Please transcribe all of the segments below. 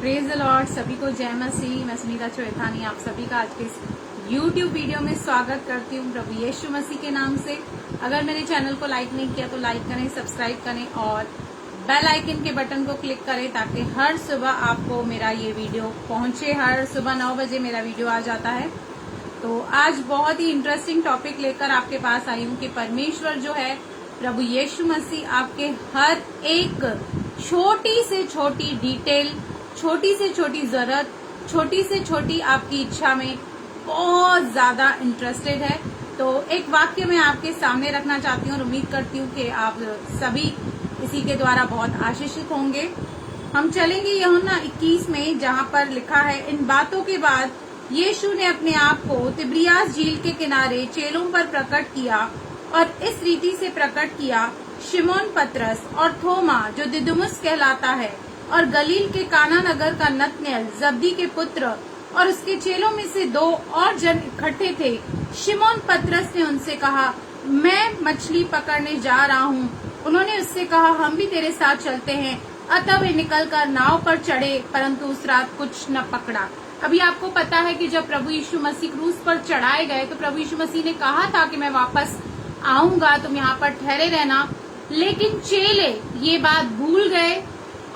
Praise the Lord. सभी को जय मसीह। मैं सुनीता चौथानी आप सभी का आज के इस YouTube वीडियो में स्वागत करती हूँ प्रभु यीशु मसीह के नाम से। अगर मेरे चैनल को लाइक नहीं किया तो लाइक करें, सब्सक्राइब करें और बेल आइकन के बटन को क्लिक करें ताकि हर सुबह आपको मेरा ये वीडियो पहुंचे। हर सुबह 9 बजे मेरा वीडियो आ जाता है। तो आज बहुत ही इंटरेस्टिंग टॉपिक लेकर आपके पास आई हूँ कि परमेश्वर जो है प्रभु यीशु मसीह आपके हर एक छोटी से छोटी डिटेल, छोटी से छोटी जरूरत, छोटी से छोटी आपकी इच्छा में बहुत ज्यादा इंटरेस्टेड है। तो एक वाक्य मैं आपके सामने रखना चाहती हूँ और उम्मीद करती हूँ कि आप सभी इसी के द्वारा बहुत आशीषित होंगे। हम चलेंगे यूहन्ना 21 में, जहाँ पर लिखा है, इन बातों के बाद यीशु ने अपने आप को तिब्रियास झील के किनारे चेलों पर प्रकट किया और इस रीति से प्रकट किया, शिमोन पतरस और थोमा जो दिदुमुस कहलाता है और गलील के काना नगर का नतनएल जब्दी के पुत्र और उसके चेलों में से 2 और जन इकट्ठे थे। शिमोन पतरस ने उनसे कहा, मैं मछली पकड़ने जा रहा हूँ। उन्होंने उससे कहा, हम भी तेरे साथ चलते हैं। अतः वे निकलकर नाव पर चढ़े, परंतु उस रात कुछ न पकड़ा। अभी आपको पता है कि जब प्रभु यीशु मसीह क्रूस पर चढ़ाए गए तो प्रभु यीशु मसीह ने कहा था कि मैं वापस आऊंगा, तुम यहाँ पर ठहरे रहना। लेकिन चेले ये बात भूल गए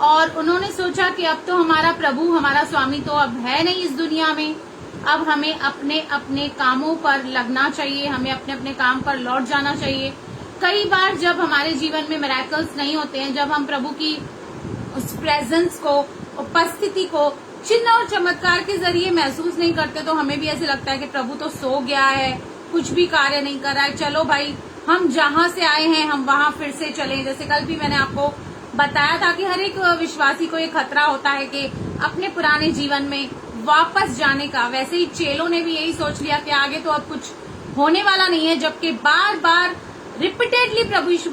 और उन्होंने सोचा कि अब तो हमारा प्रभु, हमारा स्वामी तो अब है नहीं इस दुनिया में। अब हमें अपने अपने कामों पर लगना चाहिए, हमें अपने अपने काम पर लौट जाना चाहिए। कई बार जब हमारे जीवन में मिरेकल्स नहीं होते हैं, जब हम प्रभु की उस प्रेजेंस को, उपस्थिति को चिन्ह और चमत्कार के जरिए महसूस नहीं करते, तो हमें भी ऐसे लगता है कि प्रभु तो सो गया है, कुछ भी कार्य नहीं कर रहा है। चलो भाई, हम जहाँ से आए हैं हम वहाँ फिर से चलें। जैसे कल भी मैंने आपको बताया था कि हर एक विश्वासी को एक खतरा होता है कि अपने पुराने जीवन में वापस जाने का। वैसे ही चेलों ने भी यही सोच लिया कि आगे तो अब कुछ होने वाला नहीं है, जबकि बार बार रिपीटेडली प्रभु यीशु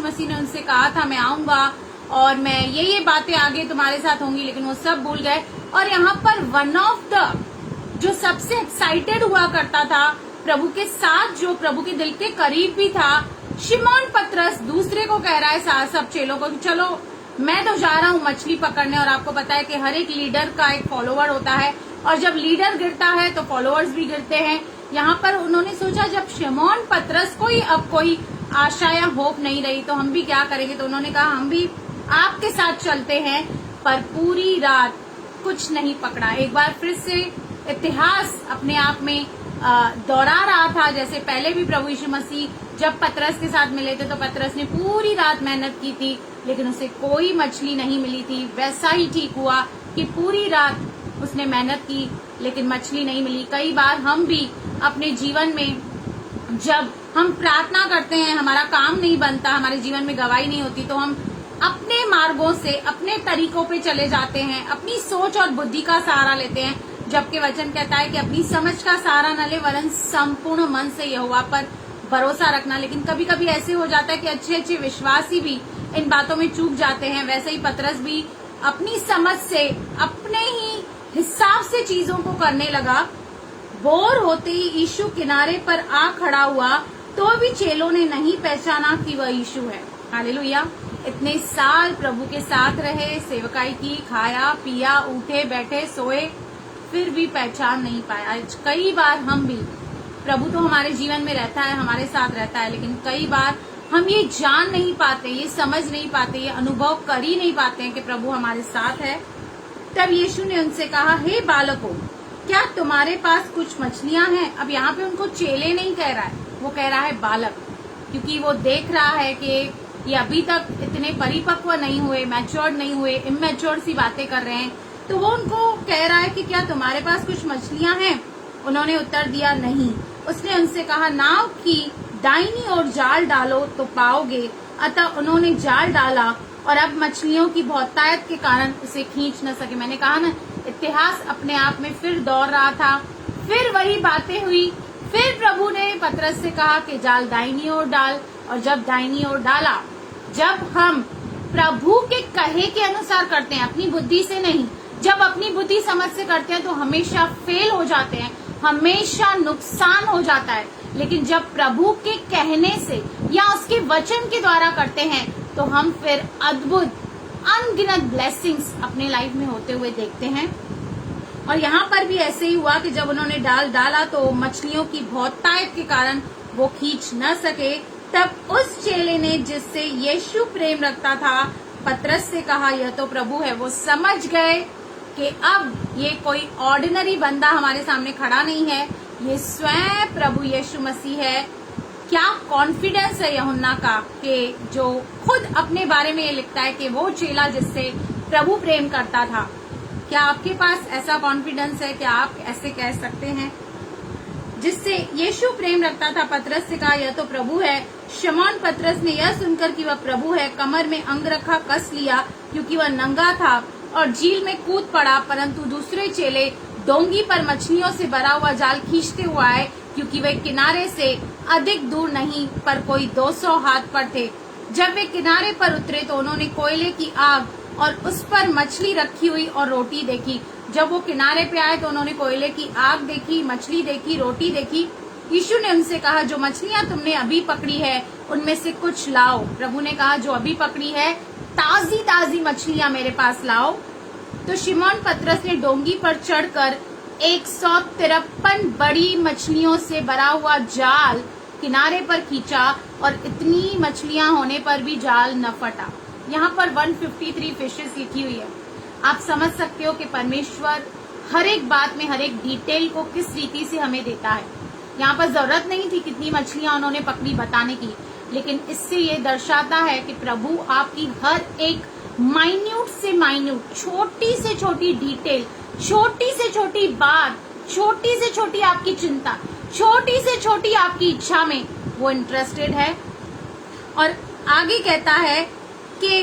मसीह ने उनसे कहा था, मैं आऊंगा और मैं ये बातें आगे तुम्हारे साथ होंगी, लेकिन वो सब भूल गए। और यहाँ पर वन ऑफ द जो सबसे एक्साइटेड हुआ करता था प्रभु के साथ, जो प्रभु के दिल के करीब भी था, शिमोन पतरस दूसरे को कह रहा है, सब चेलों को, चलो मैं तो जा रहा हूँ मछली पकड़ने। और आपको पता है कि हर एक लीडर का एक फॉलोवर होता है और जब लीडर गिरता है तो फॉलोअर्स भी गिरते हैं। यहाँ पर उन्होंने सोचा जब शिमोन पतरस को ही अब कोई आशा या होप नहीं रही तो हम भी क्या करेंगे। तो उन्होंने कहा, हम भी आपके साथ चलते हैं। पर पूरी रात कुछ नहीं पकड़ा। एक बार फिर से इतिहास अपने आप में दोहरा रहा था। जैसे पहले भी प्रभु यीशु मसीह जब पतरस के साथ मिले थे तो पतरस ने पूरी रात मेहनत की थी, लेकिन उसे कोई मछली नहीं मिली थी। वैसा ही ठीक हुआ कि पूरी रात उसने मेहनत की लेकिन मछली नहीं मिली। कई बार हम भी अपने जीवन में जब हम प्रार्थना करते हैं, हमारा काम नहीं बनता, हमारे जीवन में गवाही नहीं होती, तो हम अपने मार्गों से, अपने तरीकों पे चले जाते हैं, अपनी सोच और बुद्धि का सहारा लेते हैं। जबकि वचन कहता है कि अपनी समझ का सहारा न ले, वरन संपूर्ण मन से यहोवा पर भरोसा रखना। लेकिन कभी कभी ऐसे हो जाता है कि अच्छे अच्छे विश्वासी भी इन बातों में चूक जाते हैं। वैसे ही पतरस भी अपनी समझ से, अपने ही हिसाब से चीजों को करने लगा। बोर होते ही यीशु किनारे पर आ खड़ा हुआ तो भी चेलों ने नहीं पहचाना कि वह यीशु है। हालेलुया। इतने साल प्रभु के साथ रहे, सेवकाई की, खाया पिया, उठे बैठे सोए, फिर भी पहचान नहीं पाया। कई बार हम भी, प्रभु तो हमारे जीवन में रहता है, हमारे साथ रहता है, लेकिन कई बार हम ये जान नहीं पाते, ये समझ नहीं पाते, ये अनुभव कर ही नहीं पाते हैं कि प्रभु हमारे साथ है। तब यीशु ने उनसे कहा, हे बालकों, क्या तुम्हारे पास कुछ मछलियां हैं? अब यहाँ पे उनको चेले नहीं कह रहा है, वो कह रहा है बालक, क्योंकि वो देख रहा है कि ये अभी तक इतने परिपक्व नहीं हुए, मैच्योर्ड नहीं हुए, इमेच्योर सी बातें कर रहे हैं। तो वो उनको कह रहा है कि क्या तुम्हारे पास कुछ मछलियां हैं? उन्होंने उत्तर दिया, नहीं। उसने उनसे कहा, नाव की दाहिनी ओर जाल डालो तो पाओगे। अतः उन्होंने जाल डाला और अब मछलियों की बहुतायत के कारण उसे खींच न सके। मैंने कहा ना, इतिहास अपने आप में फिर दौड़ रहा था, फिर वही बातें हुई। फिर प्रभु ने पतरस से कहा कि जाल दाहिनी ओर डाल, और जब दाहिनी ओर डाला, जब हम प्रभु के कहे के अनुसार करते हैं, अपनी बुद्धि से नहीं, जब अपनी बुद्धि समझ से करते हैं तो हमेशा फेल हो जाते हैं, हमेशा नुकसान हो जाता है। लेकिन जब प्रभु के कहने से या उसके वचन के द्वारा करते हैं तो हम फिर अद्भुत अनगिनत ब्लेसिंग्स अपने लाइफ में होते हुए देखते हैं। और यहाँ पर भी ऐसे ही हुआ कि जब उन्होंने डाल डाला तो मछलियों की बहुतायत के कारण वो खींच न सके। तब उस चेले ने जिससे यीशु प्रेम रखता था पतरस से कहा, यह तो प्रभु है। वो समझ गए कि अब ये कोई ऑर्डिनरी बंदा हमारे सामने खड़ा नहीं है, ये स्वयं प्रभु यीशु मसीह है। क्या कॉन्फिडेंस है यूहन्ना का कि जो खुद अपने बारे में ये लिखता है कि वो चेला जिससे प्रभु प्रेम करता था। क्या आपके पास ऐसा कॉन्फिडेंस है? क्या आप ऐसे कह सकते हैं? जिससे यीशु प्रेम रखता था पतरस से कहा, यह तो प्रभु है। शमौन पतरस ने यह सुनकर कि वह प्रभु है कमर में अंगरखा कस लिया, क्योंकि वह नंगा था, और झील में कूद पड़ा। परंतु दूसरे चेले डोंगी पर मछलियों से भरा हुआ जाल खींचते हुए आए, क्योंकि वे किनारे से अधिक दूर नहीं पर कोई 200 हाथ पर थे। जब वे किनारे पर उतरे तो उन्होंने कोयले की आग और उस पर मछली रखी हुई और रोटी देखी। जब वो किनारे पे आए तो उन्होंने कोयले की आग देखी, मछली देखी, रोटी देखी। यीशु ने उनसे कहा, जो मछलियां तुमने अभी पकड़ी है उनमें से कुछ लाओ। प्रभु ने कहा, जो अभी पकड़ी है ताजी ताजी मछलियां मेरे पास लाओ। तो शिमोन पतरस ने डोंगी पर चढ़कर 153 बड़ी मछलियों से भरा हुआ जाल किनारे पर खींचा, और इतनी मछलियां होने पर भी जाल न फटा। यहाँ पर 153 फिशेस लिखी हुई है। आप समझ सकते हो कि परमेश्वर हर एक बात में हर एक डिटेल को किस रीति से हमें देता है। यहाँ पर जरूरत नहीं थी कितनी मछलियां उन्होंने पकड़ी बताने की, लेकिन इससे ये दर्शाता है कि प्रभु आपकी हर एक माइन्यूट से माइन्यूट, छोटी से छोटी डिटेल, छोटी से छोटी बात, छोटी से छोटी आपकी चिंता, छोटी से छोटी आपकी इच्छा में वो इंटरेस्टेड है। और आगे कहता है कि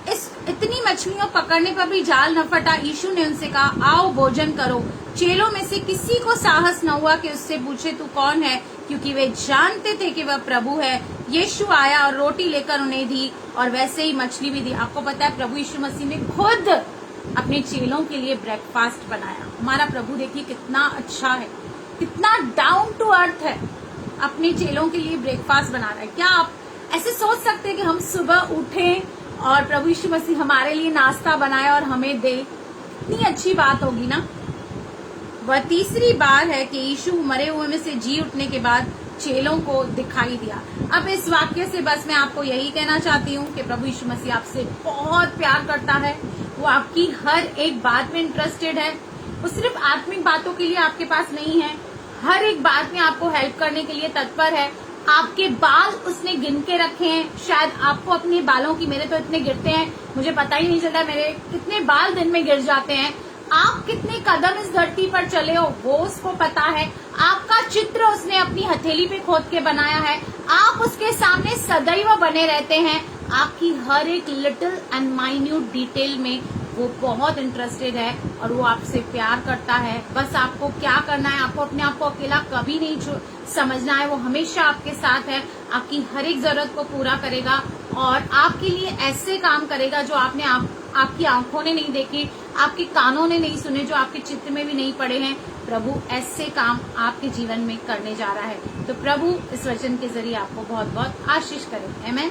इस इतनी मछलियों पकड़ने पर भी जाल न फटा। यीशु ने उनसे कहा, आओ भोजन करो। चेलों में से किसी को साहस न हुआ कि उससे पूछे, तू कौन है, क्योंकि वे जानते थे कि वह प्रभु है। यीशु आया और रोटी लेकर उन्हें दी, और वैसे ही मछली भी दी। आपको पता है प्रभु यीशु मसीह ने खुद अपने चेलों के लिए ब्रेकफास्ट बनाया। हमारा प्रभु देखिए कितना अच्छा है, कितना डाउन टू अर्थ है, अपने चेलों के लिए ब्रेकफास्ट बना रहा है। क्या आप ऐसे सोच सकते हैं कि हम सुबह उठें और प्रभु यीशु मसीह हमारे लिए नाश्ता बनाए और हमें दे? कितनी अच्छी बात होगी ना। वह तीसरी बार है कि यीशु मरे हुए में से जी उठने के बाद चेलों को दिखाई दिया। अब इस वाक्य से बस मैं आपको यही कहना चाहती हूँ कि प्रभु यीशु मसीह आपसे बहुत प्यार करता है। वो आपकी हर एक बात में इंटरेस्टेड है। वो सिर्फ आत्मिक बातों के लिए आपके पास नहीं है, हर एक बात में आपको हेल्प करने के लिए तत्पर है। आपके बाल उसने गिन के रखे हैं। शायद आपको अपने बालों की, मेरे तो इतने गिरते हैं मुझे पता ही नहीं चलता मेरे कितने बाल दिन में गिर जाते हैं। आप कितने कदम इस धरती पर चले हो वो उसको पता है। आपका चित्र उसने अपनी हथेली पे खोद के बनाया है। आप उसके सामने सदैव बने रहते हैं। आपकी हर एक लिटिल एंड माइन्यूट डिटेल में वो बहुत इंटरेस्टेड है और वो आपसे प्यार करता है। बस आपको क्या करना है, आपको अपने आप को अकेला कभी नहीं समझना है। वो हमेशा आपके साथ है, आपकी हर एक जरूरत को पूरा करेगा और आपके लिए ऐसे काम करेगा जो आपने आपकी आंखों ने नहीं देखे, आपके कानों ने नहीं सुने, जो आपके चित्त में भी नहीं पड़े हैं। प्रभु ऐसे काम आपके जीवन में करने जा रहा है। तो प्रभु इस वचन के जरिए आपको बहुत बहुत आशीष करे। आमीन।